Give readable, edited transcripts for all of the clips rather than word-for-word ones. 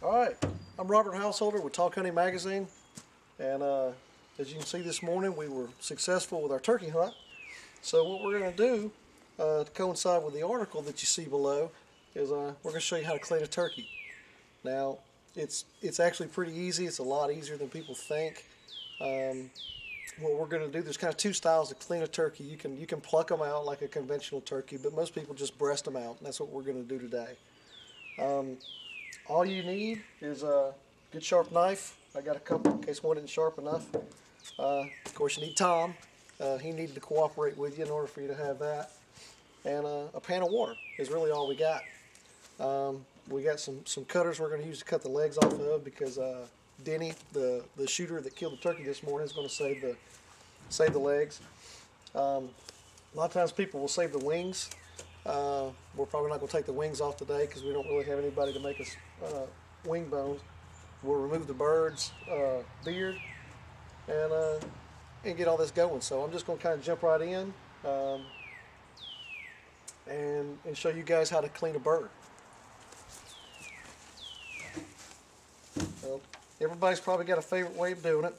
Alright, I'm Robert Householder with Talk Hunting Magazine, and as you can see this morning we were successful with our turkey hunt. So what we're going to do to coincide with the article that you see below is we're going to show you how to clean a turkey. Now it's actually pretty easy. It's a lot easier than people think. What we're going to do, there's kind of two styles to clean a turkey. You can pluck them out like a conventional turkey, but most people just breast them out, and that's what we're going to do today. All you need is a good sharp knife. I got a couple in case one isn't sharp enough. Of course, you need Tom. He needed to cooperate with you in order for you to have that. And a pan of water is really all we got. We got some cutters we're going to use to cut the legs off of, because Denny, the shooter that killed the turkey this morning, is going to save the legs. A lot of times people will save the wings. We're probably not going to take the wings off today because we don't really have anybody to make us wing bones. We'll remove the bird's beard and get all this going. So I'm just going to kind of jump right in and show you guys how to clean a bird. Well, everybody's probably got a favorite way of doing it,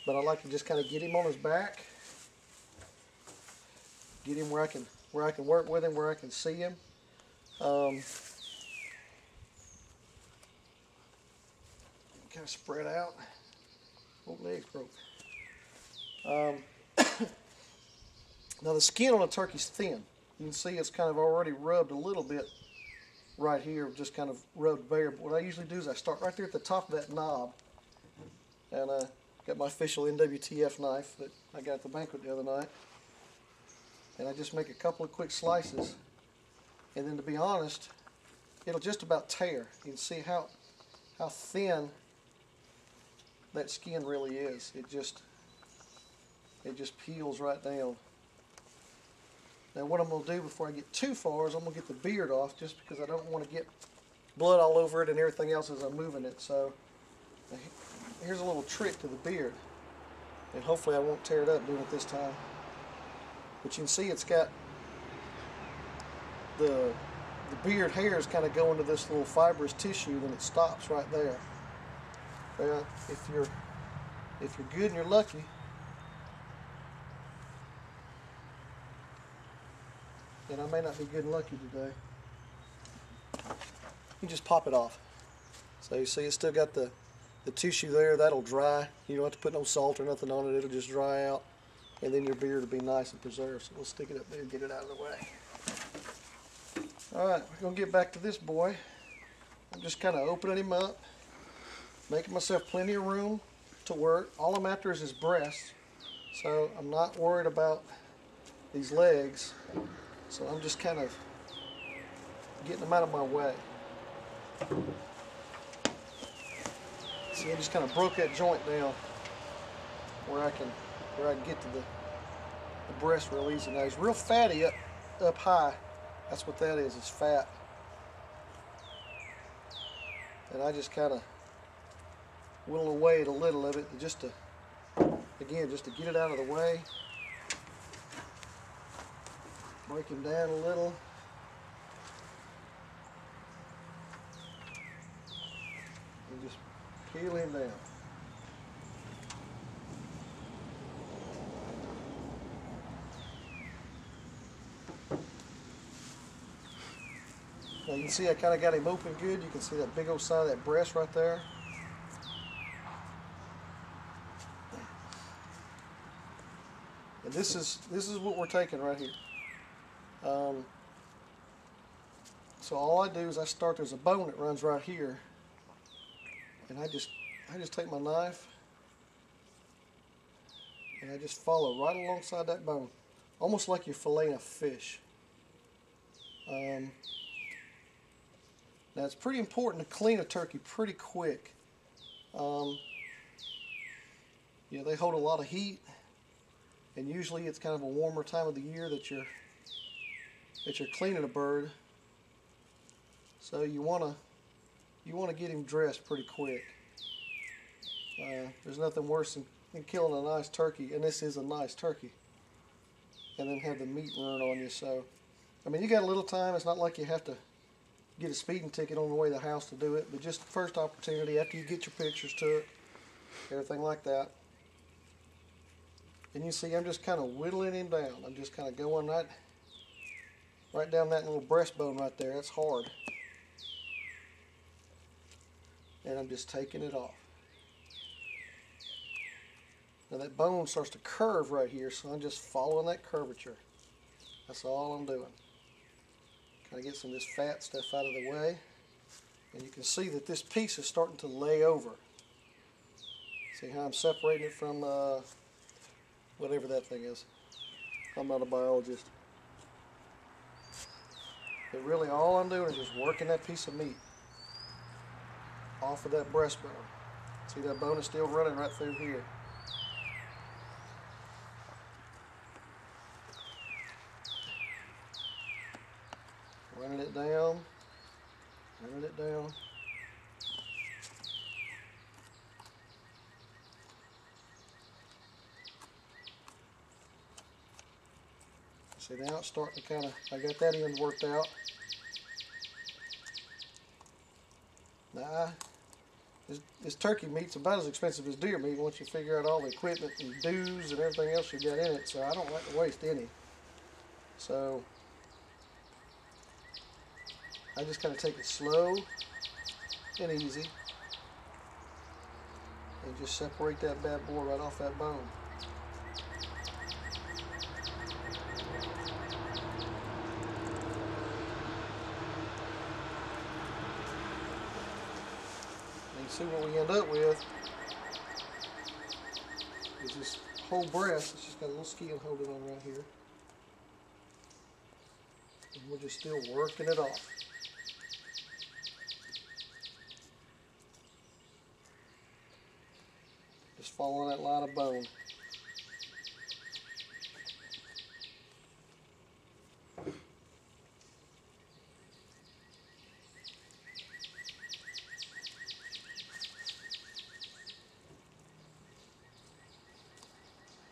but I like to just kind of get him on his back, get him where I can work with him, where I can see him. Kind of spread out. Oh, legs broke. Now the skin on a turkey's thin. You can see it's kind of already rubbed a little bit right here, just kind of rubbed bare. But what I usually do is I start right there at the top of that knob, and got my official NWTF knife that I got at the banquet the other night. And I just make a couple of quick slices, and then, to be honest, it'll just about tear. You can see how thin that skin really is. It just peels right down. Now what I'm going to do before I get too far is I'm going to get the beard off, just because I don't want to get blood all over it and everything else as I'm moving it. So here's a little trick to the beard, and hopefully I won't tear it up doing it this time. But you can see it's got the beard hairs kind of go into this little fibrous tissue, then it stops right there. Well, if you're good and you're lucky, and I may not be good and lucky today, you just pop it off. So you see it's still got the tissue there. That'll dry. You don't have to put no salt or nothing on it. It'll just dry out. And then your beard will be nice and preserved. So we'll stick it up there and get it out of the way. Alright, we're going to get back to this boy. I'm just kind of opening him up, making myself plenty of room to work. All I'm after is his breast, so I'm not worried about these legs. So I'm just kind of getting them out of my way. See, I just kind of broke that joint down where I can get to the breast real easy. Now he's real fatty up high. That's what that is. It's fat. And I just kind of whittle away at a little of it, just to get it out of the way. Break him down a little. And just peel him down. Now you can see I kind of got him open good. You can see that big old side of that breast right there. And this is what we're taking right here. So all I do is I start, there's a bone that runs right here, and I just take my knife and I just follow right alongside that bone, almost like you're filleting a fish. Now it's pretty important to clean a turkey pretty quick. You know, they hold a lot of heat, and usually it's kind of a warmer time of the year that you're cleaning a bird. So you want to get him dressed pretty quick. There's nothing worse than killing a nice turkey, and this is a nice turkey, and then have the meat run on you. So I mean, you got a little time. It's not like you have to get a speeding ticket on the way to the house to do it, but just the first opportunity after you get your pictures took, everything like that. And you see I'm just kind of whittling him down. I'm just kind of going right down that little breastbone right there. That's hard. And I'm just taking it off. Now that bone starts to curve right here, so I'm just following that curvature. That's all I'm doing. Kind of get some of this fat stuff out of the way. And you can see that this piece is starting to lay over. See how I'm separating it from whatever that thing is. I'm not a biologist. But really all I'm doing is just working that piece of meat off of that breastbone. See, that bone is still running right through here. Running it down, running it down. See, now it's starting to kind of, I got that end worked out. Now, this turkey meat's about as expensive as deer meat once you figure out all the equipment and dues and everything else you got in it, so I don't like to waste any. So, I just kind of take it slow and easy and just separate that bad boy right off that bone. And you see what we end up with is this whole breast. It's just got a little skin holding on right here. And we're just still working it off. Just following that line of bone.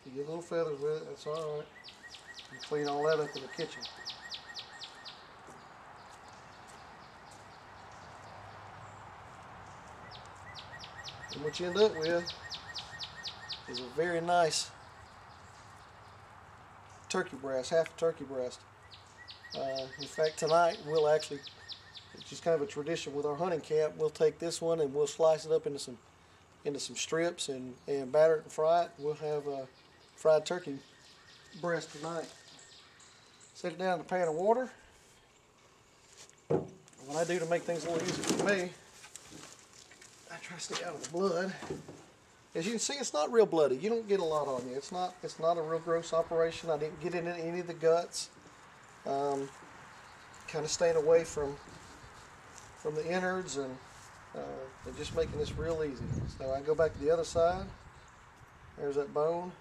You get little feathers with it, that's alright. You clean all that up in the kitchen. And what you end up with is a very nice turkey breast, half a turkey breast. In fact, tonight we'll actually, it's just kind of a tradition with our hunting camp, we'll take this one and we'll slice it up into some strips and batter it and fry it. We'll have a fried turkey breast tonight. Set it down in a pan of water. What I do to make things a little easier for me, I try to stay out of the blood. As you can see, it's not real bloody. You don't get a lot on you. It's not a real gross operation. I didn't get into any of the guts. Kind of staying away from the innards and just making this real easy. So I go back to the other side. There's that bone.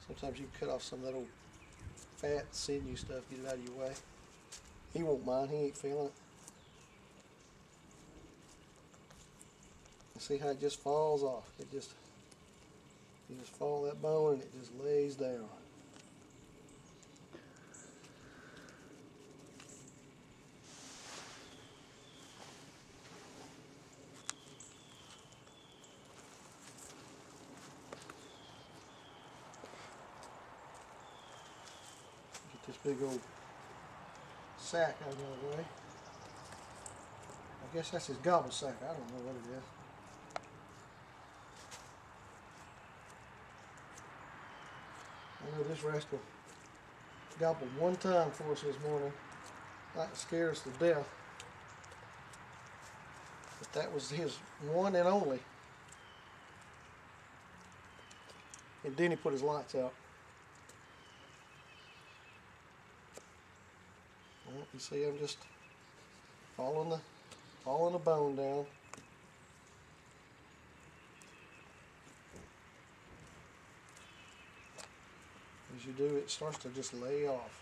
Sometimes you can cut off some of that old fat, sinew stuff, get it out of your way. He won't mind, he ain't feeling it. See how it just falls off. You just follow that bone and it just lays down. Get this big old sack out of the way. I guess that's his gobble sack. I don't know what it is. I know this rascal gobbled one time for us this morning. That scared us to death. But that was his one and only. And then he put his lights out. Well, you see, I'm just following the bone down. As you do, it starts to just lay off.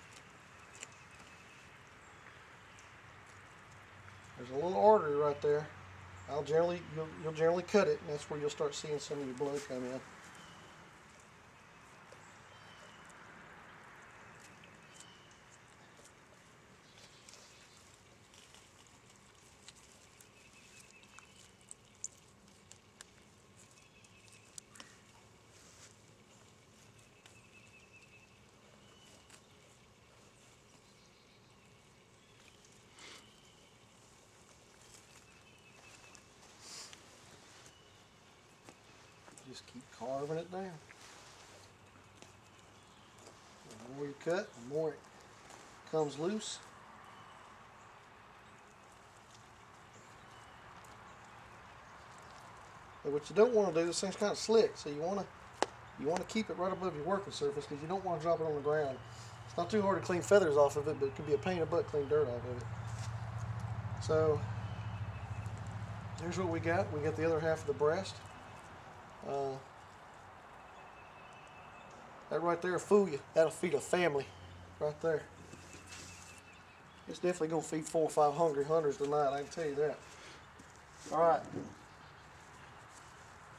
There's a little artery right there. You'll generally cut it, and that's where you'll start seeing some of your blood come in. just keep carving it down. The more you cut, the more it comes loose. And what you don't want to do, this thing's kind of slick, so you want to keep it right above your working surface because you don't want to drop it on the ground. It's not too hard to clean feathers off of it, but it can be a pain in the butt to clean dirt off of it. So here's what we got. We got the other half of the breast. That right there will fool you. That'll feed a family right there. It's definitely going to feed 4 or 5 hungry hunters tonight, I can tell you that. All right.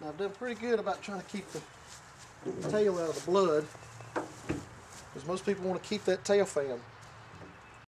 Now I've done pretty good about trying to keep the tail out of the blood, because most people want to keep that tail fan.